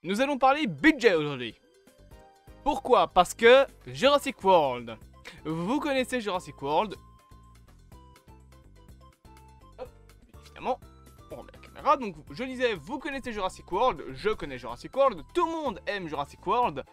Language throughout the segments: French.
Nous allons parler budget aujourd'hui. Pourquoi? Parce que Jurassic World. Vous connaissez Jurassic World. Hop, évidemment, on remet la caméra. Donc je disais, vous connaissez Jurassic World, je connais Jurassic World, tout le monde aime Jurassic World.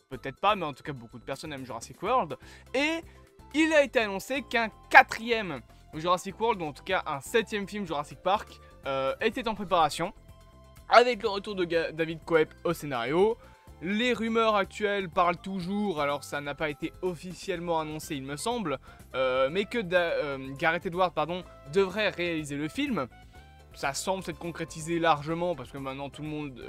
Peut-être pas, mais en tout cas beaucoup de personnes aiment Jurassic World. Et il a été annoncé qu'un 4e Jurassic World, ou en tout cas un 7e film Jurassic Park, était en préparation. Avec le retour de David Koepp au scénario. Les rumeurs actuelles parlent toujours, alors ça n'a pas été officiellement annoncé il me semble, mais que Gareth Edwards devrait réaliser le film. Ça semble s'être concrétisé largement parce que maintenant tout le monde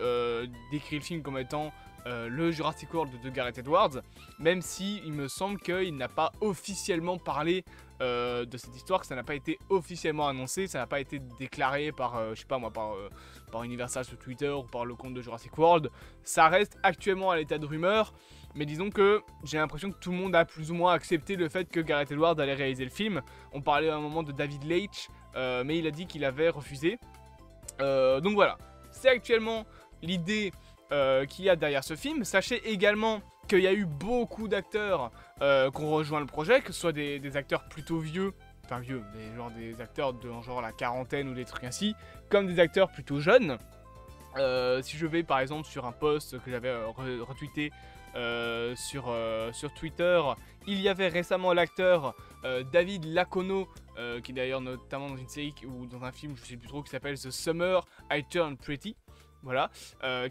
décrit le film comme étant le Jurassic World de Gareth Edwards, même si il me semble qu'il n'a pas officiellement parlé de cette histoire, que ça n'a pas été officiellement annoncé, ça n'a pas été déclaré par, je sais pas moi, par Universal sur Twitter ou par le compte de Jurassic World. Ça reste actuellement à l'état de rumeur, mais disons que j'ai l'impression que tout le monde a plus ou moins accepté le fait que Gareth Edwards allait réaliser le film. On parlait à un moment de David Leitch, mais il a dit qu'il avait refusé. Donc voilà, c'est actuellement l'idée qu'il y a derrière ce film. Sachez également qu'il y a eu beaucoup d'acteurs qui ont rejoint le projet, que ce soit des acteurs plutôt vieux, enfin vieux, mais genre des acteurs de genre la quarantaine ou des trucs ainsi, comme des acteurs plutôt jeunes. Si je vais par exemple sur un post que j'avais retweeté sur Twitter, il y avait récemment l'acteur David Lacono, qui est d'ailleurs notamment dans une série ou dans un film, je sais plus trop, qui s'appelle The Summer I Turned Pretty. Voilà,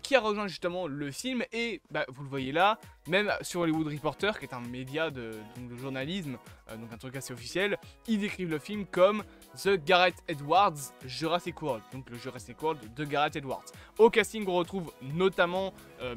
qui a rejoint justement le film et vous le voyez là, même sur Hollywood Reporter, qui est un média de journalisme, donc un truc assez officiel, ils décrivent le film comme The Gareth Edwards Jurassic World, donc le Jurassic World de Gareth Edwards. Au casting, on retrouve notamment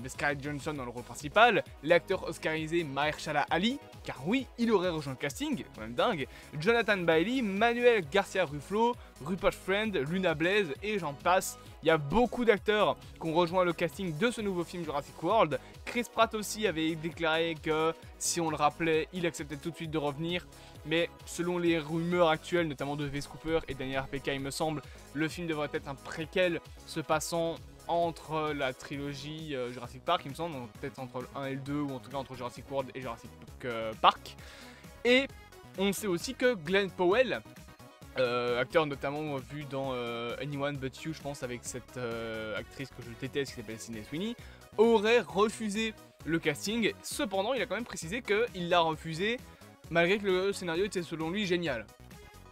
Scarlett Johansson dans le rôle principal, l'acteur oscarisé Mahershala Ali, car oui, il aurait rejoint le casting, quand même dingue, Jonathan Bailey, Manuel Garcia Ruffalo, Rupert Friend, Luna Blaze et j'en passe. Il y a beaucoup d'acteurs qui ont rejoint le casting de ce nouveau film Jurassic World. Chris Pratt aussi avait déclaré que si on le rappelait, il acceptait tout de suite de revenir. Mais selon les rumeurs actuelles, notamment de Wes Cooper et Daniel RPK, il me semble, le film devrait être un préquel se passant entre la trilogie Jurassic Park, il me semble, peut-être entre le 1 et le 2, ou en tout cas entre Jurassic World et Jurassic Park. Et on sait aussi que Glenn Powell, acteur notamment vu dans Anyone But You, je pense, avec cette actrice que je déteste qui s'appelle Sydney Sweeney, aurait refusé le casting. Cependant, il a quand même précisé qu'il l'a refusé malgré que le scénario était selon lui génial.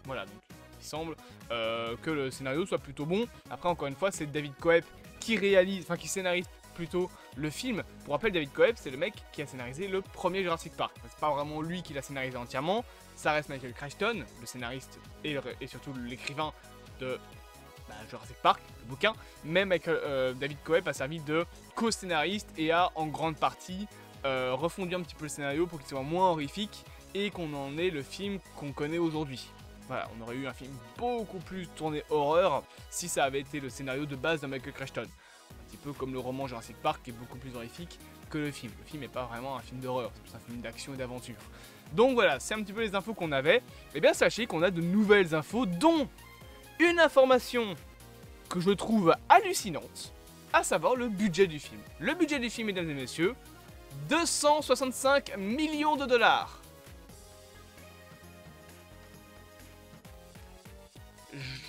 Voilà, donc il semble que le scénario soit plutôt bon. Après, encore une fois, c'est David Koepp qui scénarise plutôt le film. Pour rappel, David Koepp, c'est le mec qui a scénarisé le premier Jurassic Park. C'est pas vraiment lui qui l'a scénarisé entièrement. Ça reste Michael Crichton, le scénariste et surtout l'écrivain de Jurassic Park, le bouquin. Mais David Koepp a servi de co-scénariste et a en grande partie refondu un petit peu le scénario pour qu'il soit moins horrifique et qu'on en ait le film qu'on connaît aujourd'hui. Voilà, on aurait eu un film beaucoup plus tourné horreur si ça avait été le scénario de base de Michael Crichton. Un petit peu comme le roman Jurassic Park qui est beaucoup plus horrifique que le film. Le film n'est pas vraiment un film d'horreur, c'est plus un film d'action et d'aventure. Donc voilà, c'est un petit peu les infos qu'on avait. Et bien sachez qu'on a de nouvelles infos, dont une information que je trouve hallucinante, à savoir le budget du film. Le budget du film, mesdames et messieurs, 265 millions de dollars.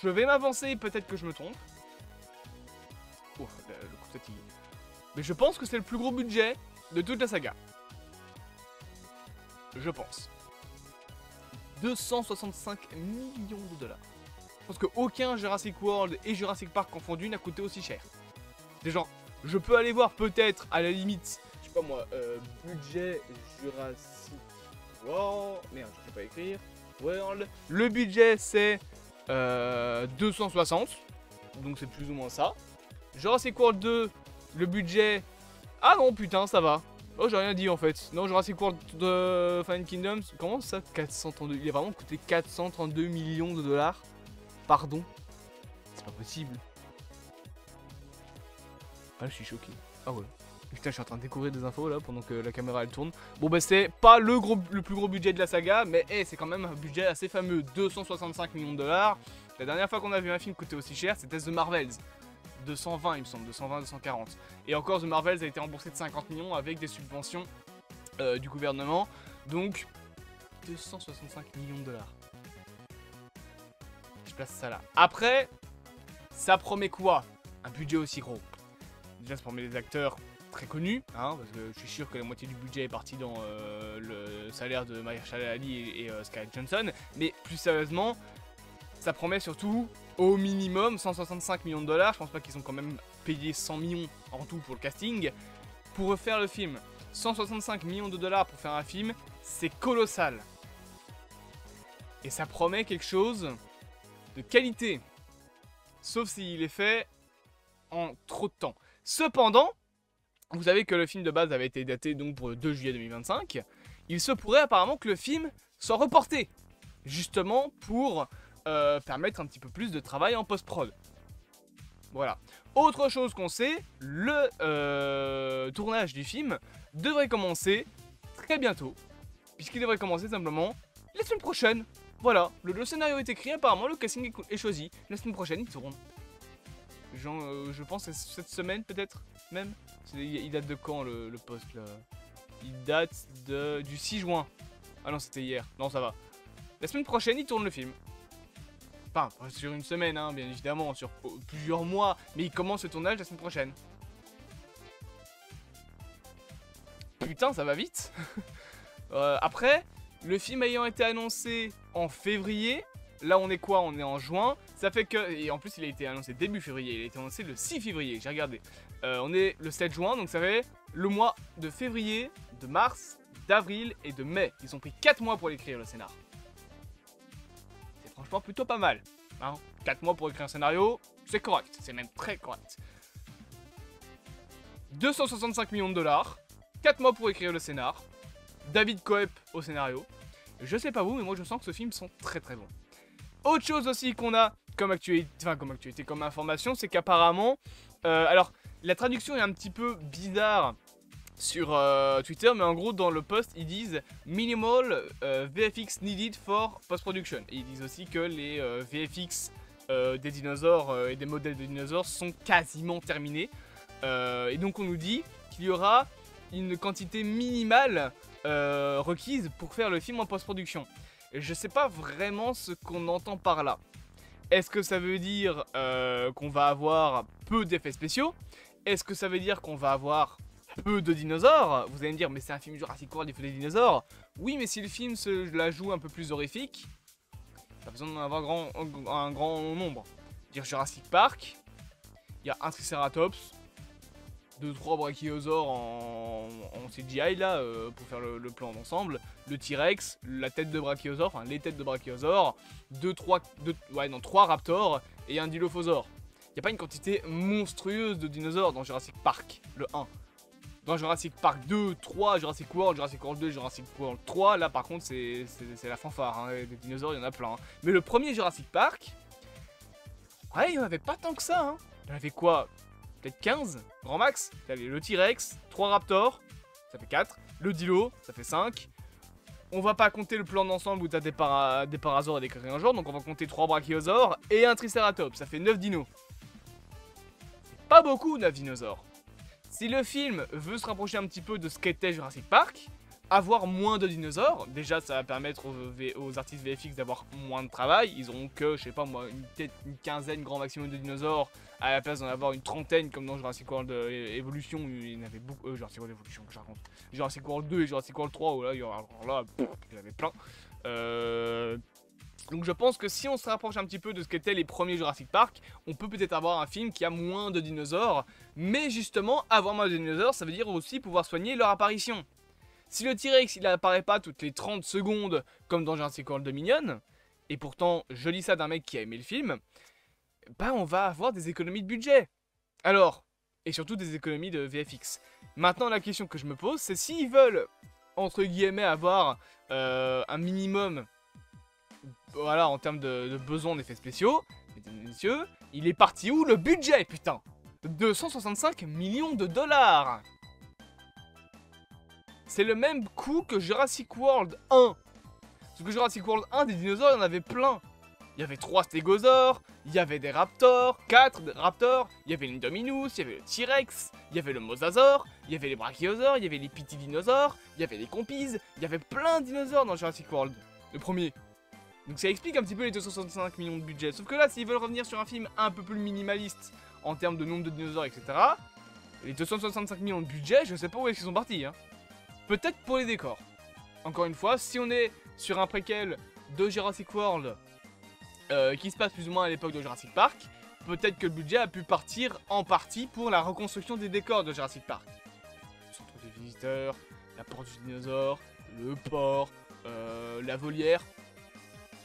Je vais m'avancer, peut-être que je me trompe. Oh, le coup de fatigue. Mais je pense que c'est le plus gros budget de toute la saga. Je pense. 265 millions de dollars. Je pense qu'aucun Jurassic World et Jurassic Park confondus n'a coûté aussi cher. C'est genre, je peux aller voir peut-être à la limite, je sais pas moi, budget Jurassic World. Merde, je sais pas écrire. World. Le budget c'est 260. Donc c'est plus ou moins ça. Jurassic World 2, le budget. Ah non, putain, ça va. Oh, j'ai rien dit en fait. Non, Jurassic World de Fallen Kingdoms, comment ça 432? Il a vraiment coûté 432 millions de dollars. Pardon. C'est pas possible. Ah, je suis choqué. Ah ouais. Putain, je suis en train de découvrir des infos là pendant que la caméra elle tourne. Bon, bah, c'est pas le plus gros budget de la saga, mais hey, c'est quand même un budget assez fameux. 265 millions de dollars. La dernière fois qu'on a vu un film coûter aussi cher, c'était The Marvels. 220 il me semble, 220-240. Et encore The Marvels a été remboursé de 50 millions avec des subventions du gouvernement. Donc 265 millions de dollars. Je place ça là. Après, ça promet quoi? Un budget aussi gros. Déjà ça promet des acteurs très connus, hein, parce que je suis sûr que la moitié du budget est parti dans le salaire de Mahershala Ali et Scarlett Johansson. Mais plus sérieusement, ça promet surtout au minimum 165 millions de dollars. Je pense pas qu'ils ont quand même payé 100 millions en tout pour le casting pour refaire le film. 165 millions de dollars pour faire un film, c'est colossal. Et ça promet quelque chose de qualité. Sauf s'il est fait en trop de temps. Cependant, vous savez que le film de base avait été daté donc pour le 2 juillet 2025. Il se pourrait apparemment que le film soit reporté. Justement pour permettre un petit peu plus de travail en post-prod. Voilà. Autre chose qu'on sait, le tournage du film devrait commencer très bientôt. Puisqu'il devrait commencer simplement la semaine prochaine. Voilà, le scénario est écrit, apparemment le casting est choisi. La semaine prochaine, il tourne. Je pense que c'est cette semaine peut-être, même. Il date de quand le post là? Il date du 6 juin. Ah non, c'était hier. Non, ça va. La semaine prochaine, il tourne le film. Enfin, pas sur une semaine, hein, bien évidemment, sur plusieurs mois. Mais il commence le tournage la semaine prochaine. Putain, ça va vite. Après, le film ayant été annoncé en février, là on est quoi? On est en juin. Ça fait que, et en plus il a été annoncé début février, il a été annoncé le 6 février, j'ai regardé. On est le 7 juin, donc ça fait le mois de février, de mars, d'avril et de mai. Ils ont pris 4 mois pour écrire le scénar. C'est franchement plutôt pas mal. Hein, 4 mois pour écrire un scénario, c'est correct, c'est même très correct. 265 millions de dollars, 4 mois pour écrire le scénar. David Koepp au scénario. Je sais pas vous, mais moi je sens que ce film sont très très bons. Autre chose aussi qu'on a comme actualité, comme information, c'est qu'apparemment, alors la traduction est un petit peu bizarre sur Twitter, mais en gros dans le post ils disent minimal VFX needed for post-production. Et ils disent aussi que les VFX des dinosaures et des modèles de dinosaures sont quasiment terminés. Et donc on nous dit qu'il y aura une quantité minimale requise pour faire le film en post-production. Je sais pas vraiment ce qu'on entend par là. Est-ce que ça veut dire qu'on va avoir peu d'effets spéciaux? Est-ce que ça veut dire qu'on va avoir peu de dinosaures? Vous allez me dire, mais c'est un film Jurassic World, il faut des dinosaures. Oui, mais si le film se la joue un peu plus horrifique, pas besoin d'en avoir un grand nombre. Dire Jurassic Park, il y a un Triceratops, 2-3 brachiosaures en CGI là pour faire le plan d'ensemble, le T-Rex, la tête de brachiosaure, enfin les têtes de brachiosaures, 3 raptors et un dilophosaure. Il n'y a pas une quantité monstrueuse de dinosaures dans Jurassic Park, le 1. Dans Jurassic Park 2, 3, Jurassic World 2, Jurassic World 3, là par contre c'est la fanfare, hein. Les dinosaures il y en a plein. Hein. Mais le premier Jurassic Park, ouais il n'y en avait pas tant que ça. Hein. Il y en avait quoi? Peut-être 15, grand max. T'avais le T-Rex, 3 raptors, ça fait 4. Le Dilo, ça fait 5. On va pas compter le plan d'ensemble où t'as des parasaures et des crayonjors, donc on va compter 3 brachiosaures et un Triceratops, ça fait 9 dinos. C'est pas beaucoup 9 dinosaures. Si le film veut se rapprocher un petit peu de ce qu'était Jurassic Park, avoir moins de dinosaures, déjà ça va permettre aux artistes VFX d'avoir moins de travail. Ils auront que, je sais pas moi, une quinzaine grand maximum de dinosaures à la place d'en avoir une trentaine comme dans Jurassic World Evolution. Il y en avait beaucoup. Jurassic World Evolution, que je raconte. Jurassic World 2 et Jurassic World 3, où là, il y en avait plein. Donc je pense que si on se rapproche un petit peu de ce qu'étaient les premiers Jurassic Park, on peut peut-être avoir un film qui a moins de dinosaures. Mais justement, avoir moins de dinosaures, ça veut dire aussi pouvoir soigner leur apparition. Si le T-Rex il apparaît pas toutes les 30 secondes comme dans Jurassic World Dominion, et pourtant je lis ça d'un mec qui a aimé le film, bah on va avoir des économies de budget. Alors, et surtout des économies de VFX. Maintenant la question que je me pose, c'est s'ils veulent, entre guillemets, avoir un minimum, voilà, en termes de besoin d'effets spéciaux, mesdames et messieurs, il est parti où le budget, putain? 265 millions de dollars. C'est le même coût que Jurassic World 1. Parce que Jurassic World 1, des dinosaures, il y en avait plein. Il y avait 3 stégosaures, il y avait des raptors, 4 raptors, il y avait l'Indominus, il y avait le T-Rex, il y avait le Mosasaure, il y avait les brachiosaures, il y avait les pitidinosaures, il y avait les compises, il y avait plein de dinosaures dans Jurassic World, le premier. Donc ça explique un petit peu les 265 millions de budget. Sauf que là, s'ils veulent revenir sur un film un peu plus minimaliste en termes de nombre de dinosaures, etc., les 265 millions de budget, je sais pas où est-ce qu'ils sont partis. Hein. Peut-être pour les décors. Encore une fois, si on est sur un préquel de Jurassic World qui se passe plus ou moins à l'époque de Jurassic Park, peut-être que le budget a pu partir en partie pour la reconstruction des décors de Jurassic Park. Le centre des visiteurs, la porte du dinosaure, le port, la volière.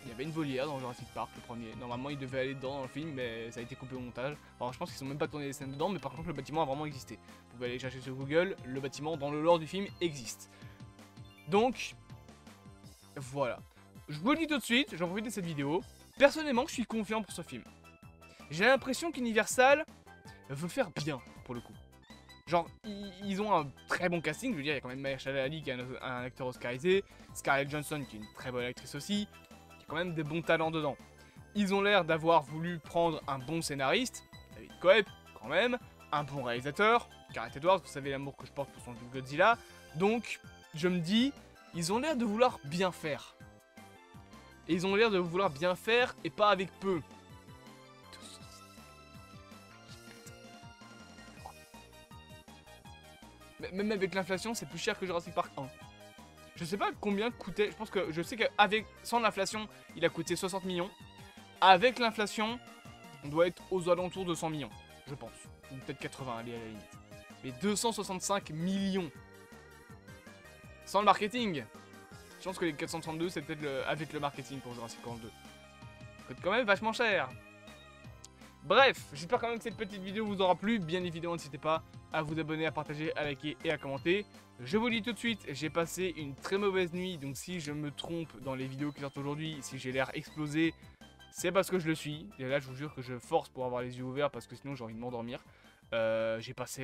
Il y avait une volière dans Jurassic Park, le premier. Normalement, il devait aller dedans dans le film, mais ça a été coupé au montage. Alors, je pense qu'ils sont même pas tourné les scènes dedans, mais par contre, le bâtiment a vraiment existé. Vous pouvez aller chercher sur Google, le bâtiment dans le lore du film existe. Donc, voilà. Je vous le dis tout de suite, j'en profite de cette vidéo. Personnellement, je suis confiant pour ce film. J'ai l'impression qu'Universal veut faire bien, pour le coup. Genre, ils ont un très bon casting, je veux dire, il y a quand même Mahershala Ali qui est un acteur oscarisé, Scarlett Johansson qui est une très bonne actrice aussi, il y a quand même des bons talents dedans. Ils ont l'air d'avoir voulu prendre un bon scénariste, David Koepp, quand même, un bon réalisateur, Gareth Edwards, vous savez l'amour que je porte pour son Godzilla, donc, je me dis, ils ont l'air de vouloir bien faire. Et ils ont l'air de vouloir bien faire et pas avec peu. Même avec l'inflation, c'est plus cher que Jurassic Park 1. Je sais pas combien coûtait. Je pense que je sais qu'avec sans l'inflation, il a coûté 60 millions. Avec l'inflation, on doit être aux alentours de 100 millions, je pense. Ou peut-être 80, allez à la limite. Mais 265 millions. Sans le marketing. Je pense que les 432, c'est peut-être avec le marketing pour Jurassic World 2. Ça coûte quand même vachement cher. Bref, j'espère quand même que cette petite vidéo vous aura plu. Bien évidemment, n'hésitez pas à vous abonner, à partager, à liker et à commenter. Je vous le dis tout de suite, j'ai passé une très mauvaise nuit. Donc si je me trompe dans les vidéos qui sortent aujourd'hui, si j'ai l'air explosé, c'est parce que je le suis. Et là, je vous jure que je force pour avoir les yeux ouverts parce que sinon j'ai envie de m'endormir. J'ai passé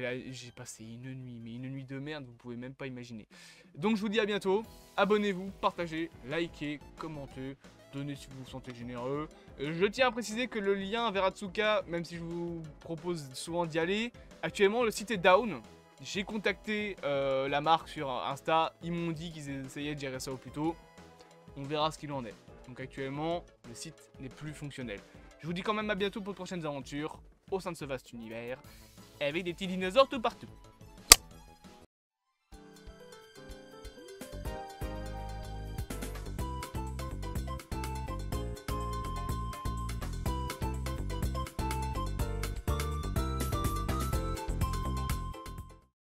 une nuit, mais une nuit de merde, vous pouvez même pas imaginer. Donc je vous dis à bientôt, abonnez-vous, partagez, likez, commentez, donnez si vous vous sentez généreux. Je tiens à préciser que le lien vers Atsuka, même si je vous propose souvent d'y aller, actuellement le site est down. J'ai contacté la marque sur Insta, ils m'ont dit qu'ils essayaient de gérer ça au plus tôt. On verra ce qu'il en est. Donc actuellement, le site n'est plus fonctionnel. Je vous dis quand même à bientôt pour de prochaines aventures au sein de ce vaste univers, avec des petits dinosaures tout partout.